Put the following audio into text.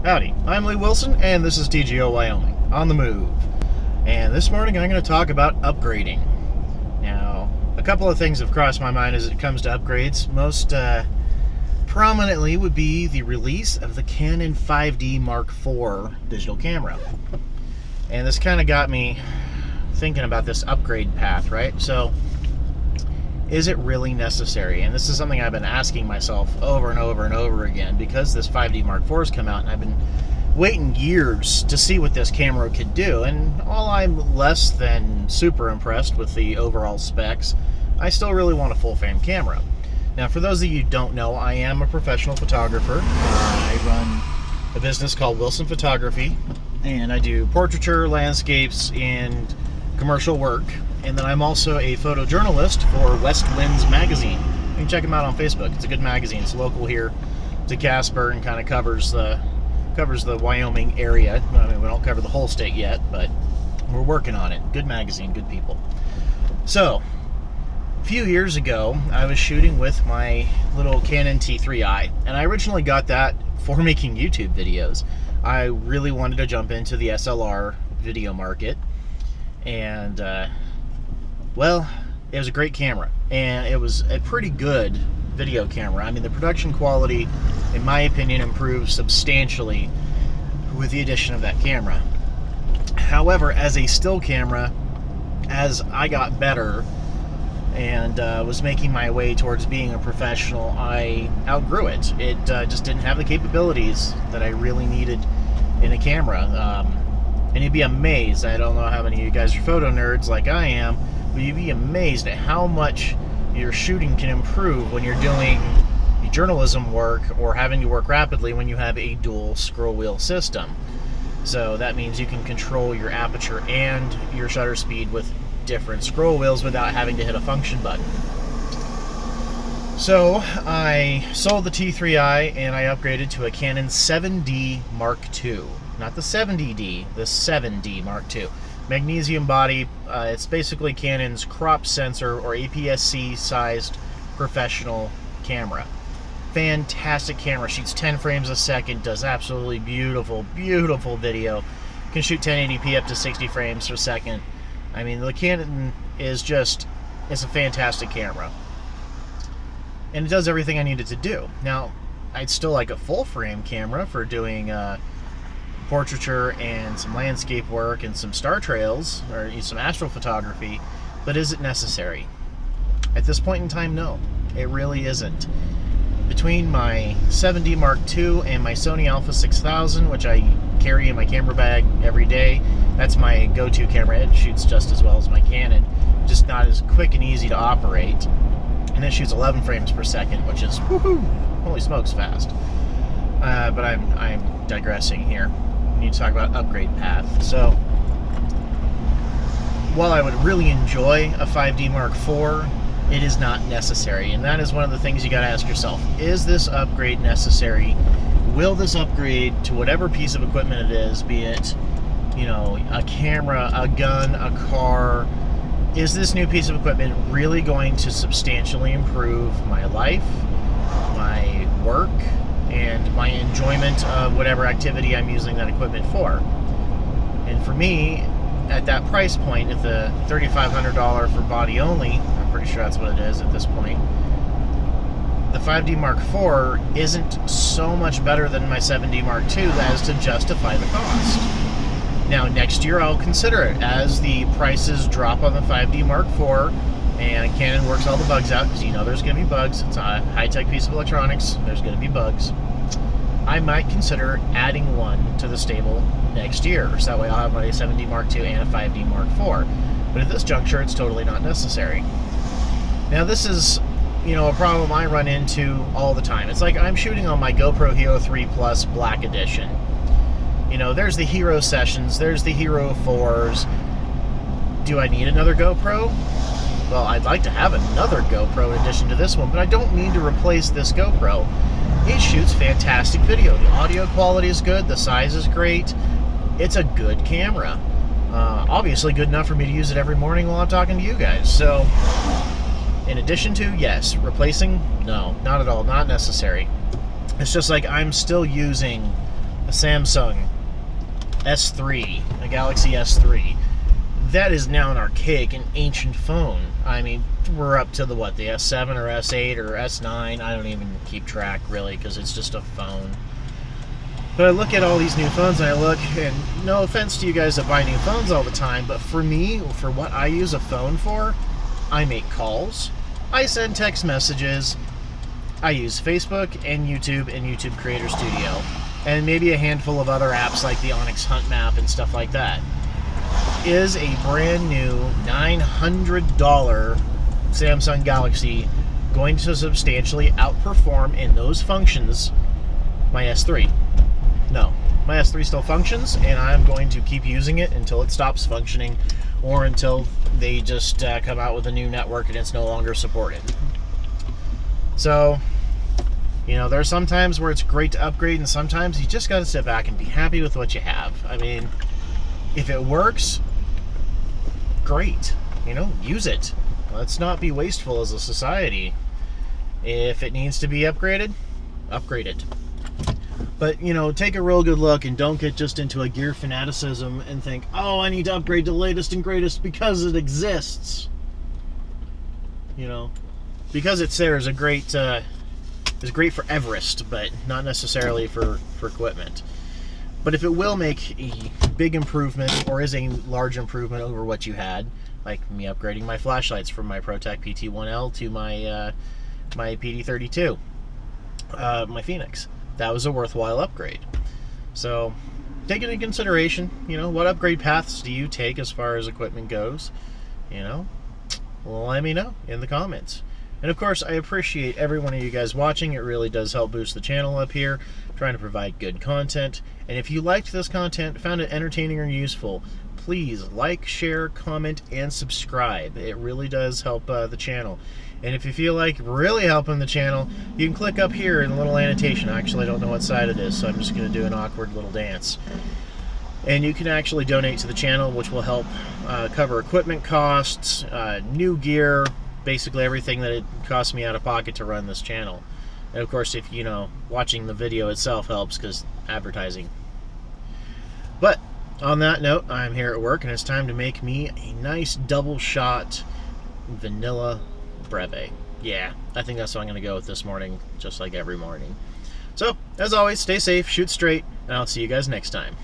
Howdy, I'm Lee Wilson, and this is TGO Wyoming, on the move. And this morning I'm going to talk about upgrading. Now, a couple of things have crossed my mind as it comes to upgrades. Most prominently would be the release of the Canon 5D Mark IV digital camera. And this kind of got me thinking about this upgrade path, right? So, is it really necessary? And this is something I've been asking myself over and over and over again, because this 5D Mark IV has come out and I've been waiting years to see what this camera could do. And while I'm less than super impressed with the overall specs, I still really want a full frame camera. Now, for those of you who don't know, I am a professional photographer. I run a business called Wilson Photography, and I do portraiture, landscapes, and commercial work. And then I'm also a photojournalist for West Winds magazine. You can check them out on Facebook. It's a good magazine. It's local here to Casper and kind of covers the Wyoming area. I mean, we don't cover the whole state yet, but we're working on it. Good magazine, good people. So, a few years ago, I was shooting with my little Canon T3i, and I originally got that for making YouTube videos. I really wanted to jump into the SLR video market, and well, it was a great camera, and it was a pretty good video camera. I mean, the production quality, in my opinion, improved substantially with the addition of that camera. However, as a still camera, as I got better and was making my way towards being a professional, I outgrew it. It just didn't have the capabilities that I really needed in a camera. And you'd be amazed, I don't know how many of you guys are photo nerds like I am, but you'd be amazed at how much your shooting can improve when you're doing journalism work or having to work rapidly when you have a dual scroll wheel system. So that means you can control your aperture and your shutter speed with different scroll wheels without having to hit a function button. So I sold the T3i and I upgraded to a Canon 7D Mark II. Not the 70D, the 7D Mark II. Magnesium body. It's basically Canon's crop sensor or APS-C sized professional camera. Fantastic camera. Shoots 10 frames a second, does absolutely beautiful, beautiful video. Can shoot 1080p up to 60 frames per second. I mean, the Canon is just, it's a fantastic camera. And it does everything I need it to do. Now, I'd still like a full frame camera for doing portraiture and some landscape work and some star trails or some astrophotography, but is it necessary? At this point in time, no, it really isn't. Between my 7D Mark II and my Sony Alpha 6000, which I carry in my camera bag every day, that's my go-to camera. It shoots just as well as my Canon, just not as quick and easy to operate, and it shoots 11 frames per second, which is woohoo, holy smokes fast. But I'm digressing here. We need to talk about upgrade path. So, while I would really enjoy a 5D Mark IV, it is not necessary. And that is one of the things you got to ask yourself. Is this upgrade necessary? Will this upgrade to whatever piece of equipment it is, be it, you know, a camera, a gun, a car, is this new piece of equipment really going to substantially improve my life, my work, and my enjoyment of whatever activity I'm using that equipment for? And for me, at that price point, at the $3,500 for body only, I'm pretty sure that's what it is at this point, the 5D Mark IV isn't so much better than my 7D Mark II as to justify the cost. Now, next year I'll consider it as the prices drop on the 5D Mark IV and Canon works all the bugs out, because you know there's going to be bugs. It's a high-tech piece of electronics. There's going to be bugs. I might consider adding one to the stable next year, so that way I'll have my 7D Mark II and a 5D Mark IV. But at this juncture, it's totally not necessary. Now, this is, you know, a problem I run into all the time. It's like I'm shooting on my GoPro Hero 3 Plus Black Edition. You know, there's the Hero Sessions, there's the Hero 4s. Do I need another GoPro? Well, I'd like to have another GoPro in addition to this one, but I don't need to replace this GoPro. It shoots fantastic video. The audio quality is good, the size is great. It's a good camera. Obviously good enough for me to use it every morning while I'm talking to you guys. So, in addition to, yes. Replacing? No, not at all. Not necessary. It's just like I'm still using a Samsung S3, a Galaxy S3. That is now an archaic and ancient phone. I mean, we're up to the S7 or S8 or S9. I don't even keep track, really, because it's just a phone. But I look at all these new phones, and and no offense to you guys that buy new phones all the time, but for me, for what I use a phone for, I make calls, I send text messages, I use Facebook and YouTube Creator Studio, and maybe a handful of other apps like the Onyx Hunt Map and stuff like that. Is a brand new $900 Samsung Galaxy going to substantially outperform in those functions my S3? No. My S3 still functions, and I'm going to keep using it until it stops functioning, or until they just come out with a new network and it's no longer supported. So, you know, there are some times where it's great to upgrade, and sometimes you just got to sit back and be happy with what you have. I mean, if it works, great. You know, use it. Let's not be wasteful as a society. If it needs to be upgraded, upgrade it. But, you know, take a real good look and don't get just into a gear fanaticism and think, oh, I need to upgrade to the latest and greatest because it exists. You know, because it's there is a great, is great for Everest, but not necessarily for equipment. But if it will make a big improvement, or is a large improvement over what you had, like me upgrading my flashlights from my ProTech PT1L to my my PD32, my Phoenix, that was a worthwhile upgrade. So take it into consideration. You know, what upgrade paths do you take as far as equipment goes? You know, well, let me know in the comments. And of course, I appreciate every one of you guys watching. It really does help boost the channel up here, trying to provide good content. And if you liked this content, found it entertaining or useful, please like, share, comment, and subscribe. It really does help the channel. And if you feel like really helping the channel, you can click up here in the little annotation. Actually, I don't know what side it is, so I'm just going to do an awkward little dance. And you can actually donate to the channel, which will help cover equipment costs, new gear, basically everything that it costs me out of pocket to run this channel. And of course, if you know, watching the video itself helps because advertising. But on that note, I'm here at work and it's time to make me a nice double shot vanilla breve. Yeah, I think that's what I'm going to go with this morning, just like every morning. So, as always, stay safe, shoot straight, and I'll see you guys next time.